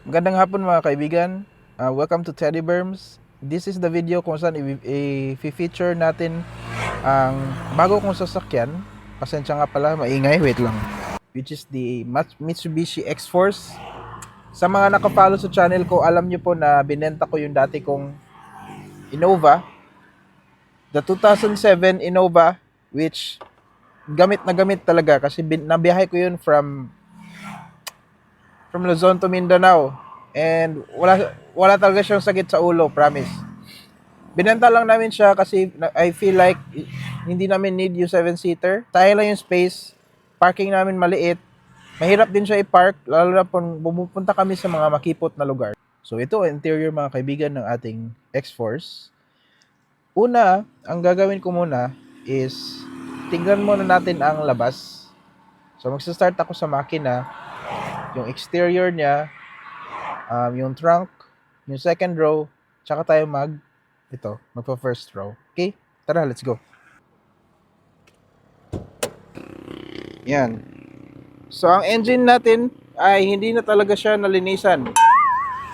Magandang hapon mga kaibigan. Welcome to Teddy Berms. This is the video kung saan i-feature natin ang bago kong sasakyan. Pasensya nga pala, maingay, wait lang. Which is the Mitsubishi X-Force. Sa mga nakapalo sa channel ko, alam nyo po na binenta ko yung dati kong Innova. The 2007 Innova, which gamit na gamit talaga kasi nabiyahe ko yun from Luzon to Mindanao. And wala talaga siyang sakit sa ulo, promise. Binenta lang namin siya kasi I feel like hindi namin need yung 7-seater. Sayang lang yung space. Parking namin maliit. Mahirap din siya i-park, lalo na kung pumupunta kami sa mga makipot na lugar. So ito ang interior mga kaibigan ng ating X-Force. Una, ang gagawin ko muna is tingnan muna natin ang labas. So magsa-start ako sa makina. Yung exterior niya, yung trunk, yung second row, tsaka tayo magpa first row. Okay? Tara, let's go. Yan. So, ang engine natin ay hindi na talaga siya nalinisan.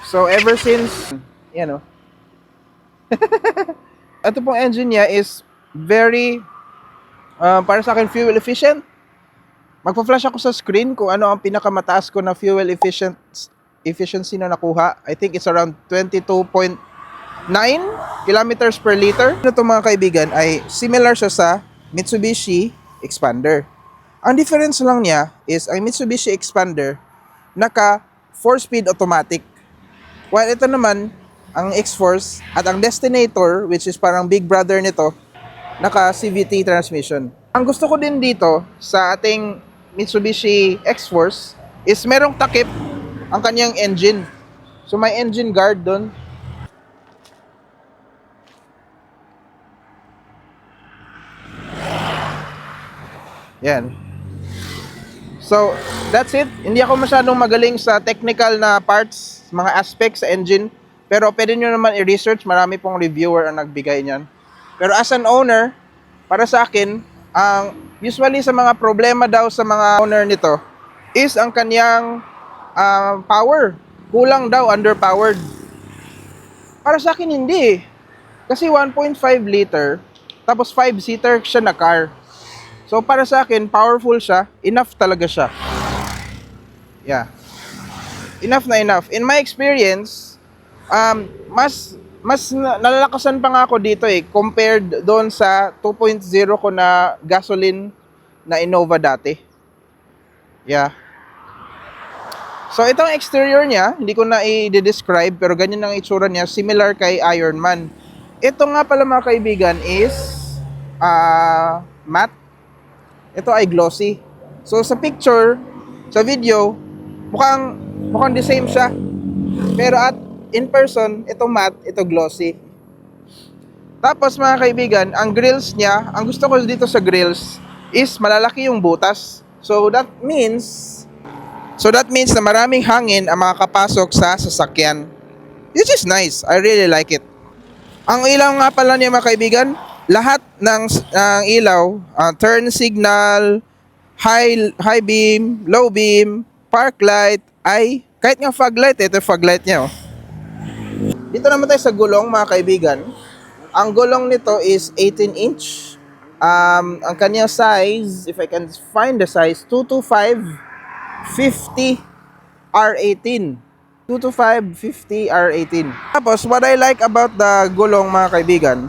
So, ever since, yan o. Ito pong engine niya is very, para sa akin, fuel efficient. Magpa-flash ako sa screen kung ano ang pinakamataas ko na fuel efficiency na nakuha. I think it's around 22.9 kilometers per liter. Ito mga kaibigan ay similar siya sa Mitsubishi Expander. Ang difference lang niya is ang Mitsubishi Expander naka 4-speed automatic. While ito naman, ang X-Force at ang Destinator, which is parang big brother nito, naka CVT transmission. Ang gusto ko din dito sa ating Mitsubishi X-Force is merong takip ang kanyang engine. So may engine guard doon. Yan. So, that's it. Hindi ako masyadong magaling sa technical na parts, mga aspects sa engine. Pero pwede nyo naman i-research. Marami pong reviewer ang nagbigay niyan. Pero as an owner, para sa akin, ang usually sa mga problema daw sa mga owner nito is ang kanyang power. Kulang daw, underpowered. Para sa akin, hindi. Kasi 1.5 liter, tapos 5-seater siya na car. So para sa akin, powerful siya. Enough talaga siya. Yeah. Enough na enough. In my experience, mas nalalakasan pa nga ako dito compared doon sa 2.0 ko na gasoline na Innova dati. Yeah. So itong exterior niya, hindi ko na i-describe pero ganyan ang itsura niya, similar kay Ironman. Ito nga pala mga kaibigan is matte. Ito ay glossy. So sa picture, sa video, mukhang the same siya. Pero at in person, ito matte, ito glossy. Tapos mga kaibigan, ang grills niya, ang gusto ko dito sa grills is malalaki yung butas. So that means na maraming hangin ang makakapasok sa sasakyan. This is nice. I really like it. Ang ilaw nga pala niya mga kaibigan, lahat ng ilaw, turn signal, high beam, low beam, park light, ay kahit nga fog light, ito fog light niya. Oh. Dito naman tayo sa gulong mga kaibigan. Ang gulong nito is 18-inch. Ang kanyang size, if I can find the size, 225/50 R18. 225/50 R18. Tapos, what I like about the gulong mga kaibigan,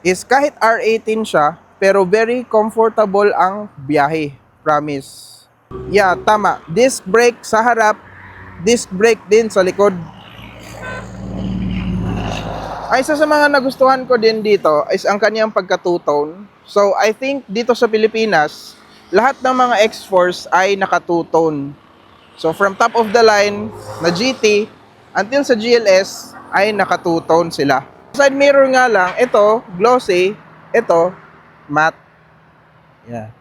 is kahit R18 siya, pero very comfortable ang biyahe. Promise. Yeah, tama. Disc brake sa harap, disc brake din sa likod. Ay, isa sa mga nagustuhan ko din dito is ang kanyang pagka-two-tone. So, I think dito sa Pilipinas, lahat ng mga X-Force ay naka-two-tone. So, from top of the line na GT until sa GLS ay naka-two-tone sila. Side mirror nga lang, ito glossy, ito matte. Yeah.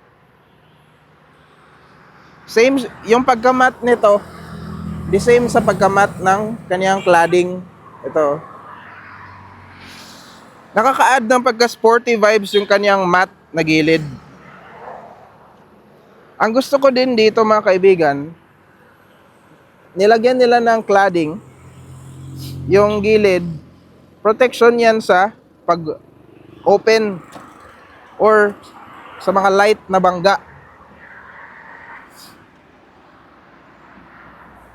Same yung pagka-matte nito, the same sa pagka-matte ng kaniyang cladding. Ito. Nakaka-add ng pagka-sporty vibes yung kaniyang matte na gilid. Ang gusto ko din dito mga kaibigan, nilagyan nila ng cladding yung gilid. Protection yan sa pag open or sa mga light na bangga.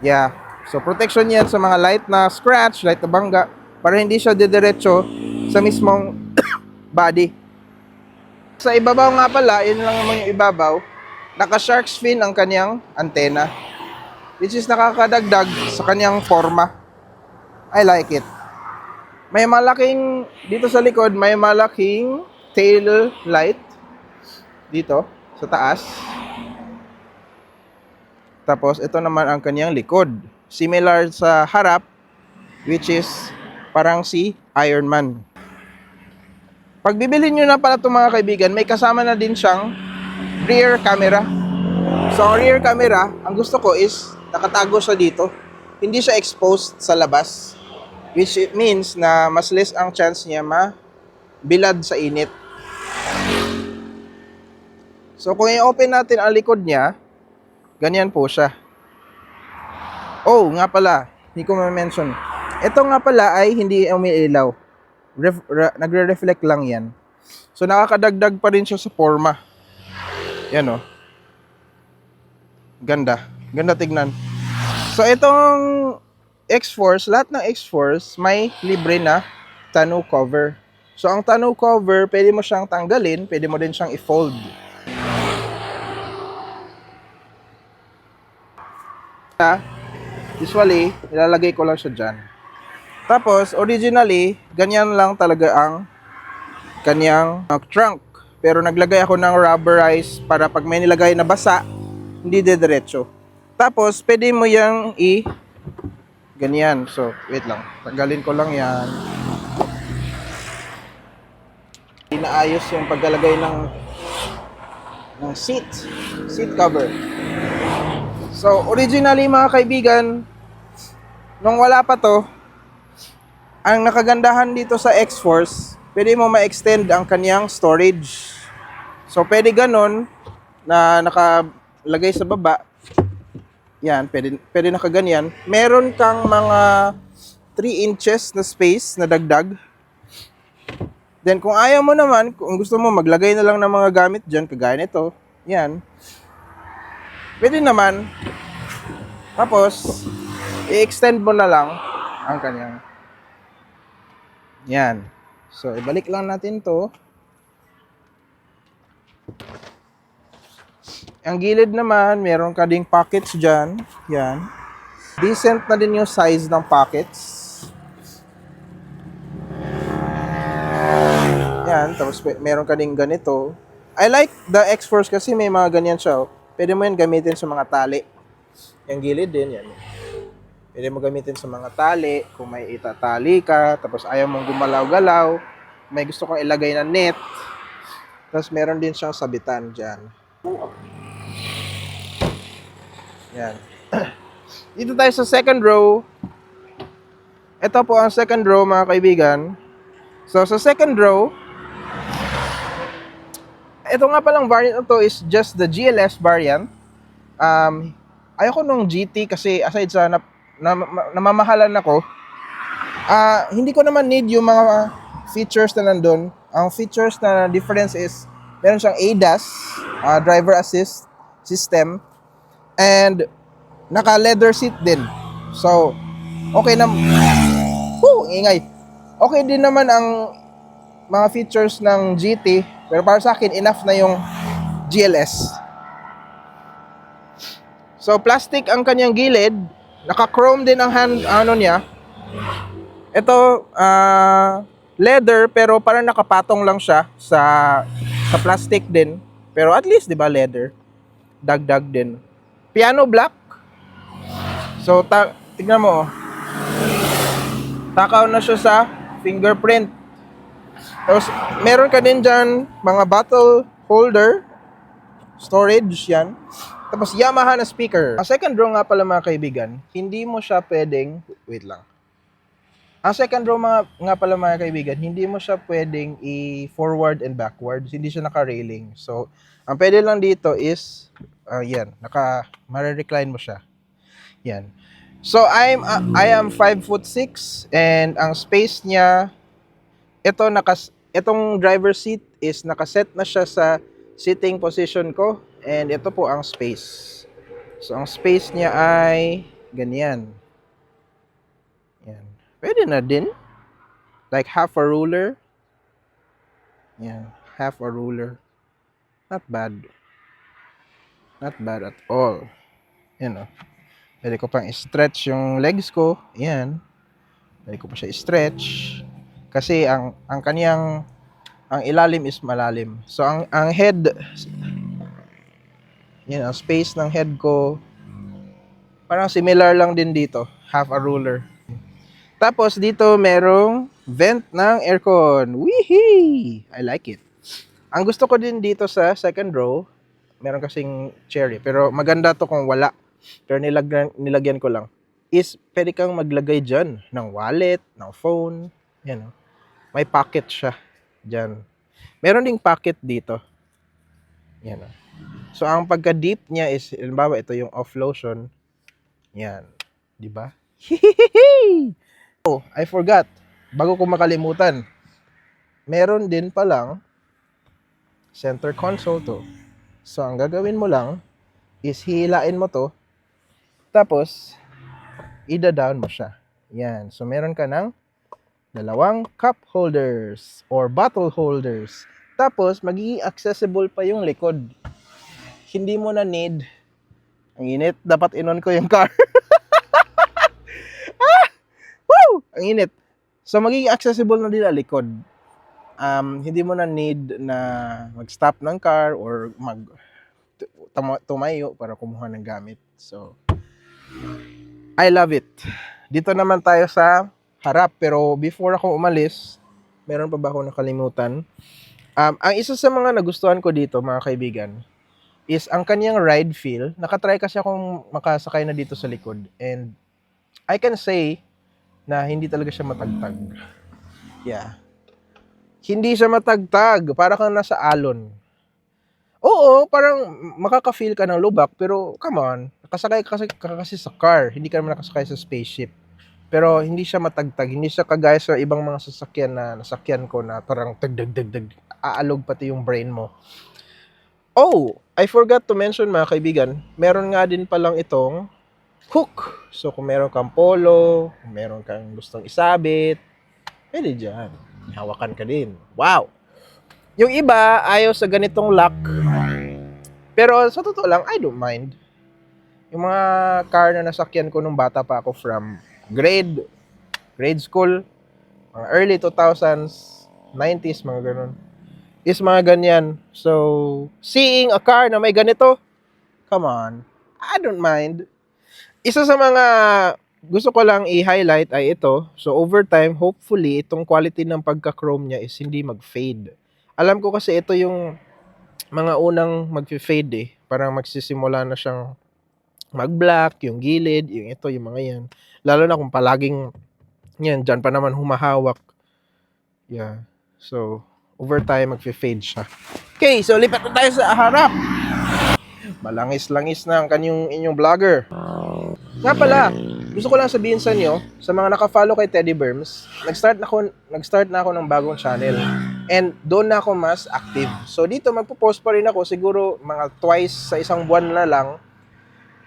Yeah. So protection yan sa mga light na scratch, light na bangga, para hindi siya didiretso sa mismong body. Sa ibabaw nga pala, yun lang naman yung ibabaw, naka-shark's fin ang kanyang antena, which is nakakadagdag sa kanyang forma. I like it. May malaking, dito sa likod, may malaking tail light dito sa taas. Tapos ito naman ang kanyang likod. Similar sa harap, which is parang si Iron Man. Pag bibilhin nyo na pala itong mga kaibigan, may kasama na din siyang rear camera. So ang rear camera, ang gusto ko is nakatago siya dito. Hindi siya exposed sa labas. Which means na mas less ang chance niya mabilad sa init. So kung i-open natin ang likod niya, ganyan po siya. Oh, nga pala, hindi ko ma-mention. Ito nga pala ay hindi umiilaw. Nagre-reflect lang yan. So nakakadagdag pa rin siya sa forma. Yan oh. Ganda. Ganda tignan. So itong X-Force, lahat ng X-Force may libre na tonneau cover. So ang tonneau cover, pwede mo siyang tanggalin, pwede mo din siyang i-fold. Usually, ilalagay ko lang siya dyan. Tapos, originally, ganyan lang talaga ang kanyang trunk. Pero naglagay ako ng rubberized para pag may nilagay na basa, hindi diretso. Tapos, pwede mo yung ganyan. So, wait lang. Tanggalin ko lang yan. Inaayos yung paglalagay ng seat cover. So, originally mga kaibigan, nung wala pa to, ang nakagandahan dito sa X-Force, pwede mo ma-extend ang kanyang storage. So, pwede ganon na nakalagay sa baba. Yan, pwede nakaganyan. Meron kang mga 3 inches na space na dagdag. Then, kung ayaw mo naman, kung gusto mo maglagay na lang ng mga gamit dyan, kagaya nito, yan. Pwede naman. Tapos, i-extend mo na lang ang kanyang. Yan. So, ibalik lang natin to. Ang gilid naman, meron ka ding pockets dyan. Yan. Decent na din yung size ng pockets. Yan. Tapos, meron ka ding ganito. I like the X-Force kasi may mga ganyan siya. Pwede mo yan gamitin sa mga tali. Yung gilid din, yan. Pwede mo gamitin sa mga tali. Kung may itatali ka, tapos ayaw mong gumalaw-galaw. May gusto kong ilagay na net. Tapos meron din siyang sabitan dyan. Yan. Dito tayo sa second row. Ito po ang second row, mga kaibigan. So, sa second row, ito nga palang variant na to is just the GLS variant. Ayoko nung GT kasi aside sa namamahalan ako, hindi ko naman need yung mga features na nandun. Ang features na difference is meron siyang ADAS, driver assist system, and naka leather seat din. So, okay na. Ingay. Okay din naman ang mga features ng GT, pero para sa akin enough na yung GLS. So, plastic ang kanyang gilid. Naka-chrome din ang niya. Ito, leather, pero parang nakapatong lang siya sa plastic din. Pero at least, di ba, leather. Dagdag din. Piano black. So, tignan mo. Takaw na siya sa fingerprint. Tapos, meron ka din dyan mga bottle holder. Storage, yan. Tapos, Yamaha na speaker. Ang second row nga pala, mga kaibigan, hindi mo siya pwedeng, wait lang. Ang second row nga pala, mga kaibigan, hindi mo siya pwedeng i-forward and backwards. Hindi siya naka-railing. So, ang pwede lang dito is, yan, mare-recline mo siya. Yan. So I am 5'6" and ang space niya itong driver seat is nakaset na siya sa sitting position ko and ito po ang space. So ang space niya ay ganyan. Yan. Pwede na din. Like half a ruler. Yan, half a ruler. Not bad. Not bad at all. Yan o. Pwede ko pang i-stretch yung legs ko. Yan. Pwede ko pa siya i-stretch. Kasi ang kaniyang ang ilalim is malalim. So ang head, yan, ang space ng head ko parang similar lang din dito, half a ruler. Tapos dito merong vent ng aircon. Wee! I like it. Ang gusto ko din dito sa second row, meron kasing cherry, pero maganda to kung wala. Pero nilagyan ko lang. Is pwede kang maglagay dyan ng wallet, ng phone. Yan o. May pocket siya dyan. Meron ding pocket dito. Yan o. So ang pagka-deep niya is, halimbawa ito yung off lotion. Yan. Diba? Oh, I forgot. Bago ko makalimutan. Meron din palang center console to. So ang gagawin mo lang is hilain mo to. Tapos, ida-down mo siya. Yan. So, meron ka ng dalawang cup holders or bottle holders. Tapos, magiging accessible pa yung likod. Hindi mo na need. Ang init. Dapat in-on ko yung car. Woo! Ang init. So, magiging accessible na din ang likod. Hindi mo na need na mag-stop ng car or tumayo para kumuha ng gamit. So, I love it. Dito naman tayo sa harap. Pero before ako umalis, meron pa ba ako nakalimutan? Ang isa sa mga nagustuhan ko dito, mga kaibigan, is ang kanyang ride feel. Nakatry kasi akong makasakay na dito sa likod. And I can say na hindi talaga siya matagtag. Yeah. Hindi siya matagtag. Para kang nasa alon. Oo, parang makaka-feel ka ng lubak, pero come on, nakasakay ka kasi sa car, hindi ka naman nakasakay sa spaceship. Pero hindi siya matagtag, hindi siya kagaya sa ibang mga sasakyan na nasakyan ko na parang tagdag, aalog pati yung brain mo. Oh, I forgot to mention mga kaibigan, meron nga din palang itong hook. So kung meron kang polo, kung meron kang gustong isabit, pwede dyan, hawakan ka din. Wow! Yung iba, ayaw sa ganitong lock. Pero sa totoo lang, I don't mind. Yung mga car na nasakyan ko nung bata pa ako from grade school, mga early 2000s, 90s, mga ganun, is mga ganyan. So, seeing a car na may ganito, come on, I don't mind. Isa sa mga gusto ko lang i-highlight ay ito. So, over time, hopefully, itong quality ng pagka-chrome niya is hindi mag-fade. Alam ko kasi ito yung mga unang mag-fade eh. Parang magsisimula na siyang mag-black, yung gilid, yung ito, yung mga yan. Lalo na kung palaging yan, dyan pa naman humahawak. Yeah. So, over time, mag-fade siya. Okay, so lipat na tayo sa harap. Malangis-langis na ang inyong vlogger. Nga pala, gusto ko lang sabihin sa inyo, sa mga naka-follow kay Teddy Berms, nag-start na ako ng bagong channel. And doon na ako mas active. So dito magpo-post pa rin ako siguro mga twice sa isang buwan na lang.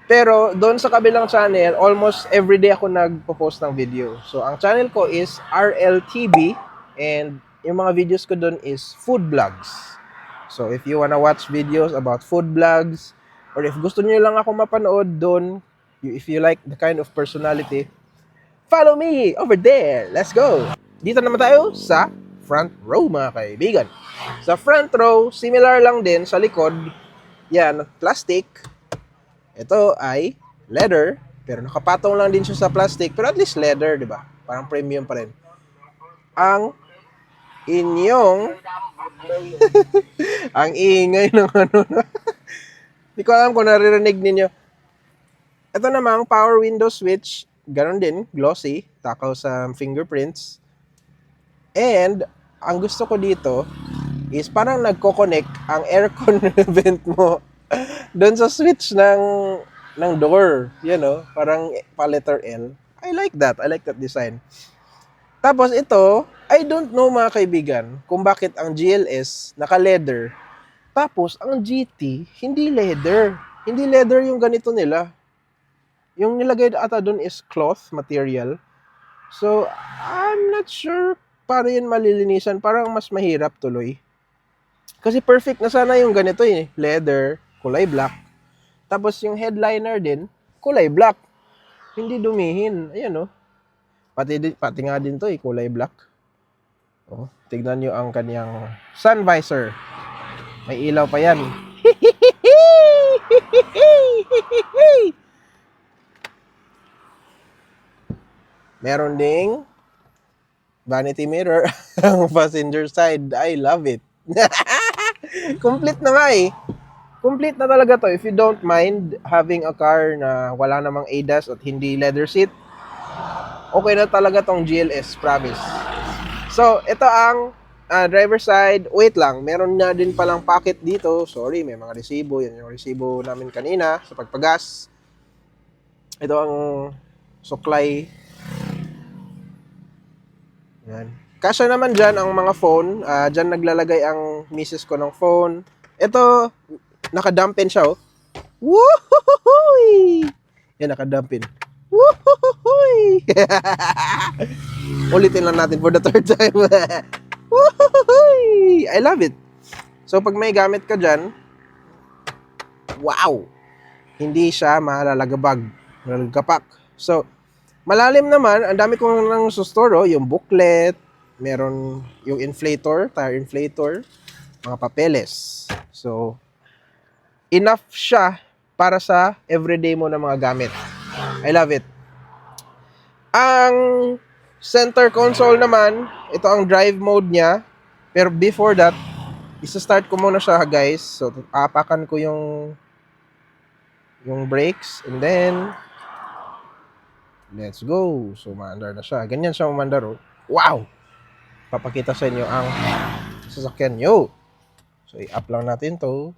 Pero doon sa kabilang channel, almost everyday ako nagpo-post ng video. So ang channel ko is RLTV and yung mga videos ko doon is food vlogs. So if you wanna watch videos about food vlogs or if gusto niyo lang ako mapanood doon, if you like the kind of personality, follow me over there. Let's go. Dito naman tayo sa front row mga kaibigan. Sa front row, similar lang din sa likod. Yan, plastic. Ito ay leather, pero nakapatong lang din siya sa plastic, pero at least leather, di ba? Parang premium pa rin. Ang inyong ang ingay ng ano na. Hindi ko alam kung naririnig ninyo. Ito namang power window switch, ganoon din, glossy, takaw sa fingerprints. And ang gusto ko dito is parang nagko-connect ang aircon vent mo doon sa switch ng ng door. Parang pa letter L. I like that. I like that design. Tapos ito, I don't know mga kaibigan kung bakit ang GLS naka-leather. Tapos ang GT, hindi leather. Hindi leather yung ganito nila. Yung nilagay ata doon is cloth material. So, I'm not sure paano yun malilinisan. Parang mas mahirap tuloy. Kasi perfect na sana yung ganito leather, kulay black. Tapos yung headliner din, kulay black. Hindi dumihin. Ayan Pati nga din to kulay black. Tignan nyo ang kanyang sun visor. May ilaw pa yan. Meron ding vanity mirror ang passenger side. I love it. Complete na nga Complete na talaga to. If you don't mind having a car na wala namang ADAS at hindi leather seat, okay na talaga tong GLS, promise. So, ito ang driver side. Wait lang, meron na din palang pocket dito. Sorry, may mga resibo. Yan yung resibo namin kanina sa pagpagas. Ito ang suklay. Yan. Kasya naman dyan ang mga phone. Dyan naglalagay ang misis ko ng phone. Ito, naka-dampen siya Woohoo! Yan, naka-dampen. Woohoo! Ulitin lang natin for the third time. Woohoo! I love it. So, pag may gamit ka dyan, wow! Hindi siya malalagapak. So, malalim naman, ang dami kong nang sustoro, yung booklet, meron yung inflator, tire inflator, mga papeles. So, enough siya para sa everyday mo na mga gamit. I love it. Ang center console naman, ito ang drive mode niya. Pero before that, isa-start ko muna siya guys. So, apakan ko yung brakes and then let's go. So, maandar na siya. Ganyan siya umandar Wow! Papakita sa inyo ang sasakyan nyo. So, i-up lang natin to.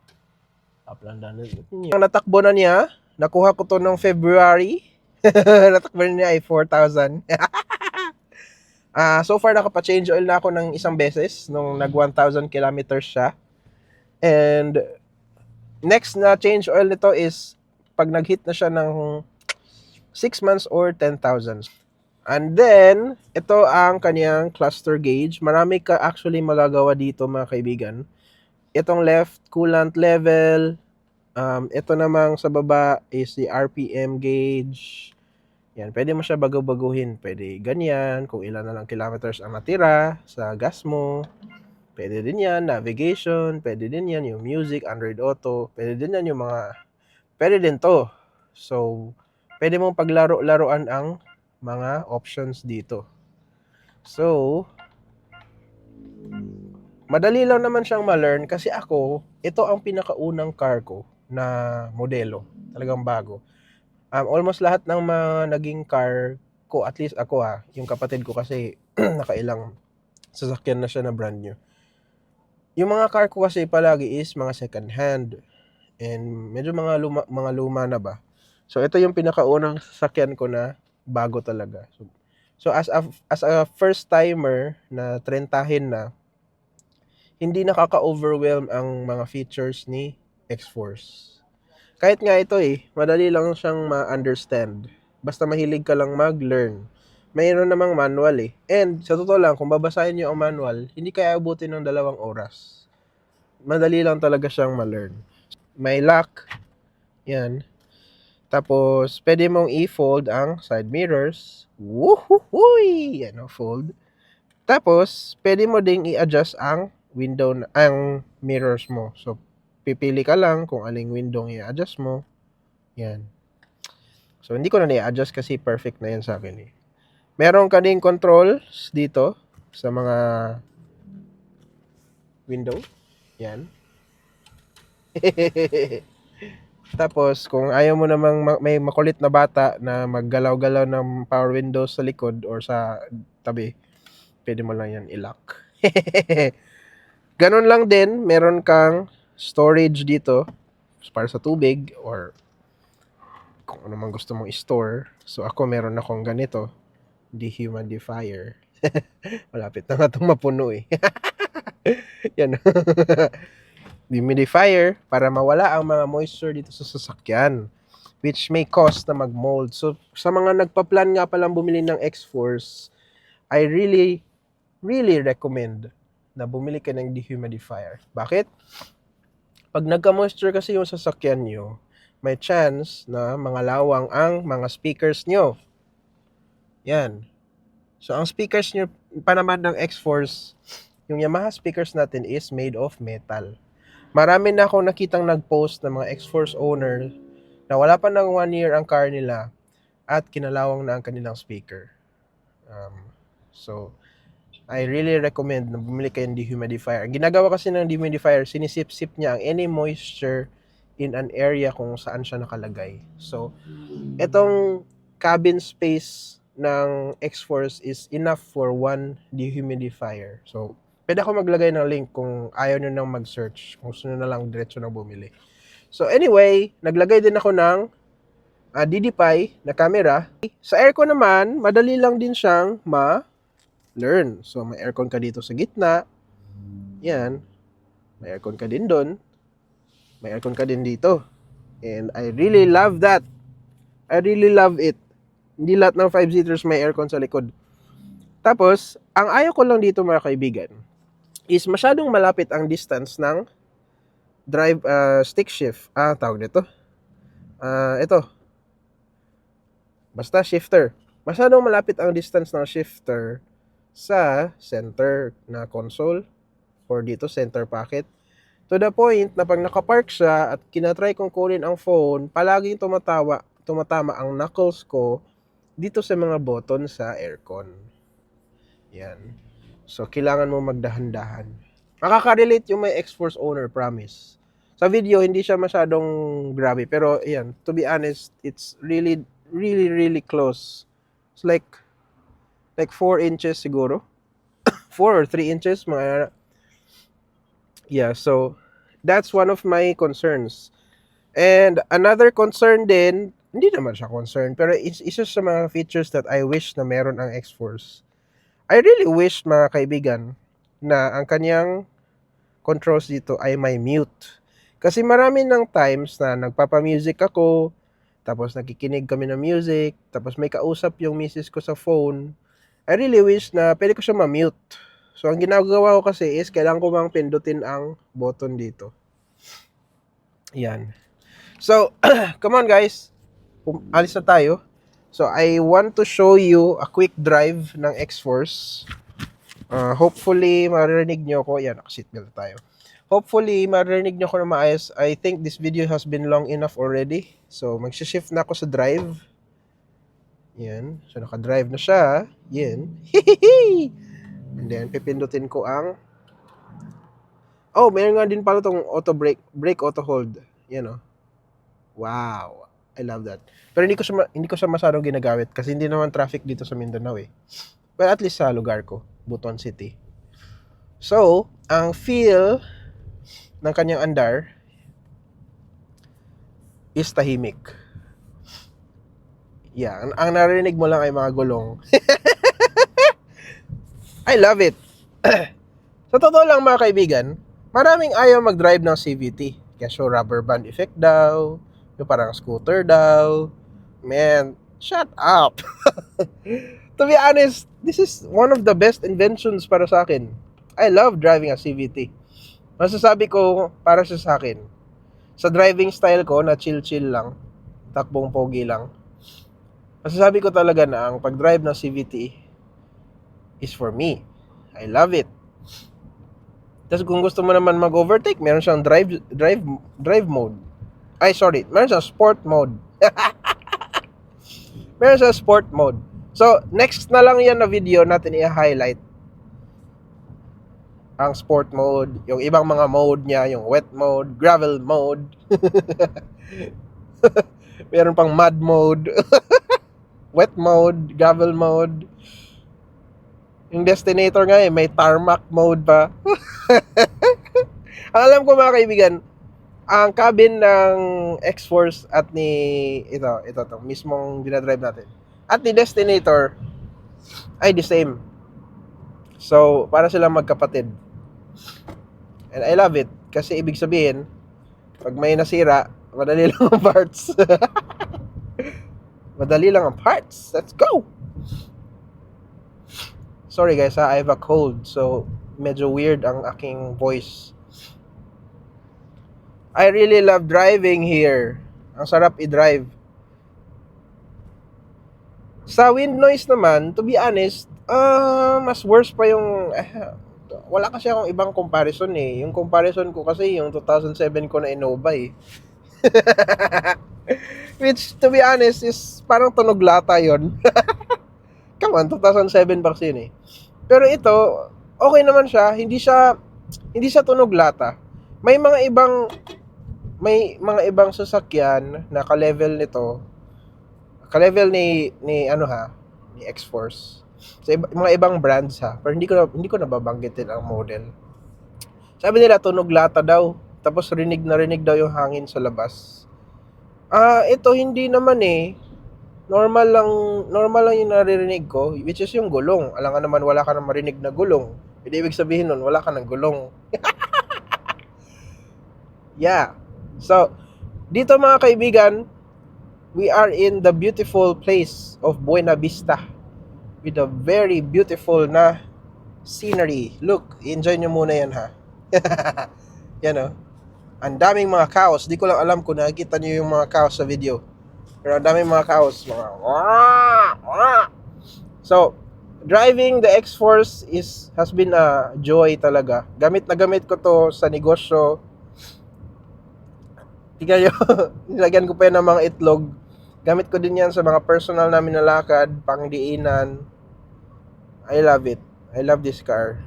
Up lang natin. Ang natakbo na niya, nakuha ko to noong February. Natakbo na niya ay 4,000. So far, nakapa-change oil na ako ng isang beses nung nag 1,000 kilometers siya. And next na change oil nito is pag nag-hit na siya ng 6 months or 10,000. And then, ito ang kanyang cluster gauge. Marami ka actually magagawa dito mga kaibigan. Itong left, coolant level. Ito namang sa baba is the RPM gauge. Yan, pwede mo siya bago-baguhin. Pwede ganyan, kung ilan na lang kilometers ang natira sa gas mo. Pwede din yan, navigation. Pwede din yan, yung music, Android Auto. Pwede din yan yung mga... Pwede din to. So, pwede mong paglaro-laruan ang mga options dito. So, madali lang naman siyang ma-learn kasi ito ang pinakaunang car ko na modelo. Talagang bago. Almost lahat ng mga naging car ko, at least ako yung kapatid ko kasi nakailang sasakyan na siya na brand new. Yung mga car ko kasi palagi is mga second hand and medyo mga luma na ba. So ito yung pinakaunang sasakyan ko na bago talaga. So as a first timer na trentahin na, hindi nakaka-overwhelm ang mga features ni X-Force. Kahit nga ito madali lang siyang ma-understand. Basta mahilig ka lang mag-learn. Mayroon namang manual And sa totoo lang, kung babasahin niyo ang manual, hindi kaya abutin ng 2 oras. Madali lang talaga siyang ma-learn. May lock. Yan. Tapos, pwede mong i-fold ang side mirrors. Woohoo! Yan fold. Tapos, pwede mo ding i-adjust ang ang mirrors mo. So, pipili ka lang kung aling window i-adjust mo. Yan. So, hindi ko na i-adjust kasi perfect na yan sa akin Meron ka ding controls dito sa mga window. Yan. Tapos, kung ayaw mo namang may makulit na bata na maggalaw-galaw ng power windows sa likod or sa tabi, pwede mo lang yan i-lock. Ganun lang din, meron kang storage dito para sa tubig or kung ano man gusto mong store. So ako meron akong ganito, dehumidifier. Malapit na nga itong mapuno eh. Yan. Dehumidifier para mawala ang mga moisture dito sa sasakyan, which may cause na mag-mold. So sa mga nagpa-plan nga palang bumili ng X-Force, I really recommend na bumili ka ng dehumidifier. Bakit? Pag nagka-moisture kasi yung sasakyan nyo, may chance na mangalawang ang mga speakers nyo. Yan. So ang speakers nyo pa naman ng X-Force, yung Yamaha speakers natin is made of metal. Marami na akong nakitang nag-post ng mga X-Force owner na wala pa ng 1 year ang car nila at kinalawang na ang kanilang speaker. So, I really recommend na bumili kayo ng dehumidifier. Ang ginagawa kasi ng dehumidifier, sinisip-sip niya ang any moisture in an area kung saan siya nakalagay. So, itong cabin space ng X-Force is enough for one dehumidifier. So, pwede ako maglagay ng link kung ayaw nyo nang mag-search. Kung gusto nyo na lang diretso na bumili. So, anyway, naglagay din ako ng DDPI na camera. Sa aircon naman, madali lang din siyang ma-learn. So, may aircon ka dito sa gitna. Yan. May aircon ka din doon. May aircon ka din dito. And I really love that. I really love it. Hindi lahat ng 5-seaters may aircon sa likod. Tapos, ang ayaw ko lang dito mga kaibigan, is masyadong malapit ang distance ng drive stick shift. Tawag nito. Ito. Basta shifter. Masyadong malapit ang distance ng shifter sa center na console or dito center pocket. To the point na pag nakapark siya at kinatry kong kunin ang phone, palaging tumatama ang knuckles ko dito sa mga button sa aircon. Yan. So, kailangan mo magdahan-dahan. Makaka-relate yung may X-Force owner, promise. Sa video, hindi siya masyadong grabe. Pero, yan, to be honest, it's really close. It's like 4 inches siguro. 4 or 3 inches, mga... Yeah, so, that's one of my concerns. And another concern din, hindi naman siya concern, pero isa sa mga features that I wish na meron ang X-Force. I really wish, mga kaibigan, na ang kanyang controls dito ay may mute. Kasi marami ng times na nagpapa-music ako, tapos nakikinig kami ng music, tapos may kausap yung misis ko sa phone. I really wish na pwede ko siya ma-mute. So, ang ginagawa ko kasi is kailangan ko bang pindutin ang button dito. Yan. So, come on guys. Alis na tayo. So, I want to show you a quick drive ng X-Force. Hopefully, maririnig nyo ko. Yan, naka-seatbelt tayo. Hopefully, maririnig nyo ko na maayos. I think this video has been long enough already. So, mag-shift na ako sa drive. Yan. So, naka-drive na siya. Yan. And then, pipindutin ko ang... Oh, mayroon nga din pala itong auto brake, auto hold. Yan o. Wow. I love that. Pero hindi ko siya masyadong ginagamit kasi hindi naman traffic dito sa Mindanao eh. But at least sa lugar ko, Butuan City. So, ang feel ng kanyang andar is tahimik. Yeah, ang narinig mo lang ay mga gulong. I love it. Sa totoo lang mga kaibigan, maraming ayaw mag-drive ng CVT. Kasi rubber band effect daw, yung parang scooter daw. Man, shut up. To be honest, this is one of the best inventions para sa akin. I love driving a CVT. Masasabi ko, para sa akin, sa driving style ko na chill-chill lang, takbong pogi lang, masasabi ko talaga na ang pag-drive ng CVT is for me. I love it. Tapos kung gusto mo naman mag-overtake, meron siyang drive mode. Meron siyang sport mode. Meron siyang sport mode. So, next na lang yan na video natin i-highlight ang sport mode, yung ibang mga mode niya, yung wet mode, gravel mode. Meron pang mud mode. Wet mode, gravel mode. Yung Destinator nga may tarmac mode pa. Ang alam ko mga kaibigan, Ang cabin ng X-Force at ni ito to, mismong dinadrive natin. At ni Destinator ay the same. So, para silang magkapatid. And I love it kasi ibig sabihin, pag may nasira, madali lang ang parts. Madali lang ang parts. Let's go! Sorry guys, I have a cold. So, medyo weird ang aking voice. I really love driving here. Ang sarap i-drive. Sa wind noise naman, to be honest, mas worse pa yung... wala kasi akong ibang comparison eh. Yung comparison ko kasi yung 2007 ko na Innova eh. Which, to be honest, is parang tunog lata yun. Come on, 2007 pa kasi yun eh. Pero ito, okay naman siya. Hindi siya tunog lata. May mga ibang sasakyan na ka-level nito. Ka-level ni ni X-Force. Sa mga ibang brands ha. Pero hindi ko nababanggitin ang model. Sabi nila tunog lata daw. Tapos rinig daw yung hangin sa labas. Ito hindi naman eh. Normal lang yung naririnig ko, which is yung gulong. Alam nga naman wala ka nang marinig na gulong. Hindi ibig sabihin nun, wala ka ng gulong. Yeah. So, dito mga kaibigan, we are in the beautiful place of Buena Vista with a very beautiful na scenery. Look, enjoy nyo muna yan ha. Yan o. Ang daming mga cows. Di ko lang alam kung nakikita nyo yung mga cows sa video. Pero ang daming mga cows. So, driving the X-Force has been a joy talaga. Gamit na gamit ko to sa negosyo. Tingnan nyo, nilagyan ko pa yan ng mga itlog. Gamit ko din yan sa mga personal namin na lakad, pangdiinan. I love it. I love this car.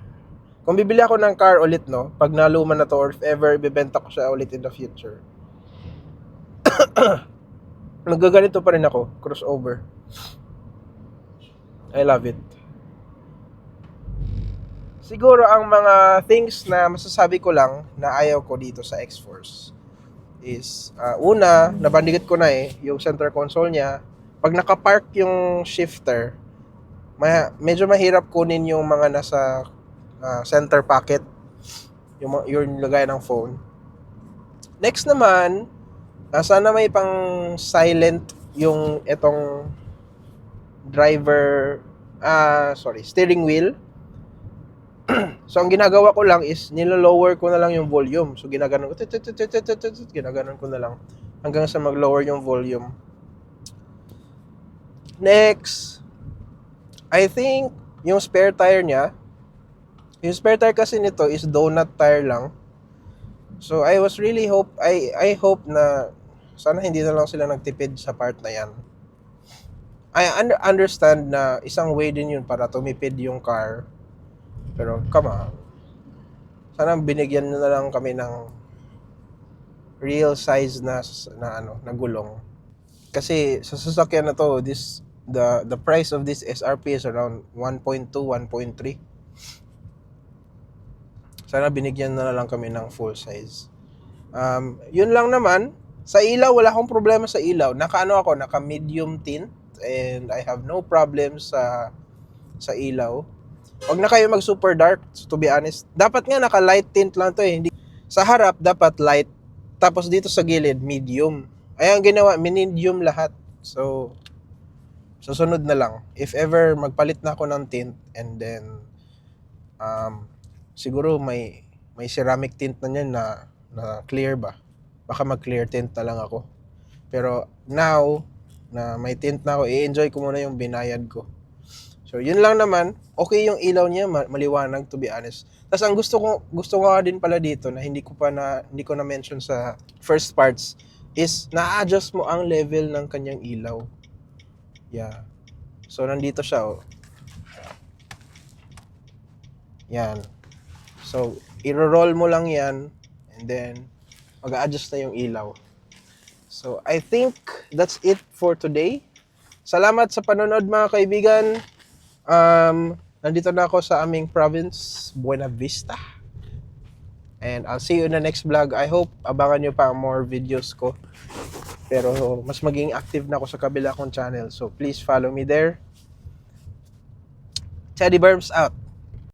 Kung bibili ako ng car ulit, no, pag naluman na to or if ever ibebenta ko siya ulit in the future, magaganito pa rin ako, crossover. I love it. Siguro ang mga things na masasabi ko lang na ayaw ko dito sa X-Force is, una, nabandigat ko na eh, yung center console niya. Pag nakapark yung shifter, medyo mahirap kunin yung mga nasa center pocket, yung lagay ng phone. Next naman, sana may pang silent yung etong steering wheel. So ang ginagawa ko lang is nilo-lower ko na lang yung volume. So ginaganon ko na lang hanggang sa mag-lower yung volume. Next, I think yung spare tire niya, yung spare tire kasi nito is donut tire lang. So I hope na sana hindi na lang sila nagtipid sa part na yan. I understand na isang way din yun para tumipid yung car. Pero come on. Sana binigyan na lang kami ng real size na gulong. Kasi sa sasakyan na to, the price of this SRP is around 1.2, 1.3. Sana binigyan na lang kami ng full size. Yun lang naman. Sa ilaw, wala akong problema sa ilaw. Naka medium tint and I have no problems sa ilaw. Huwag na kayo mag super dark, to be honest. Dapat nga naka light tint lang to eh. Hindi, sa harap dapat light, tapos dito sa gilid medium. Ay ang ginawa, medium lahat. So susunod na lang. If ever magpalit na ako ng tint and then siguro may ceramic tint na niyan na clear ba. Baka mag-clear tint na lang ako. Pero now na may tint na ako, i-enjoy ko muna yung binayad ko. So, yun lang naman. Okay yung ilaw niya, maliwanag to be honest. Tapos ang gusto ko din pala dito na hindi ko na mention sa first parts is na-adjust mo ang level ng kanyang ilaw. Yeah. So, nandito siya oh. Yan. So, i-roll mo lang yan and then mag-a-adjust na yung ilaw. So, I think that's it for today. Salamat sa panonood mga kaibigan. Nandito na ako sa aming province, Buena Vista. And I'll see you in the next vlog. I hope abangan nyo pa more videos ko. Pero mas maging active na ako sa kabila kong channel. So please follow me there. Teddy Burbs out.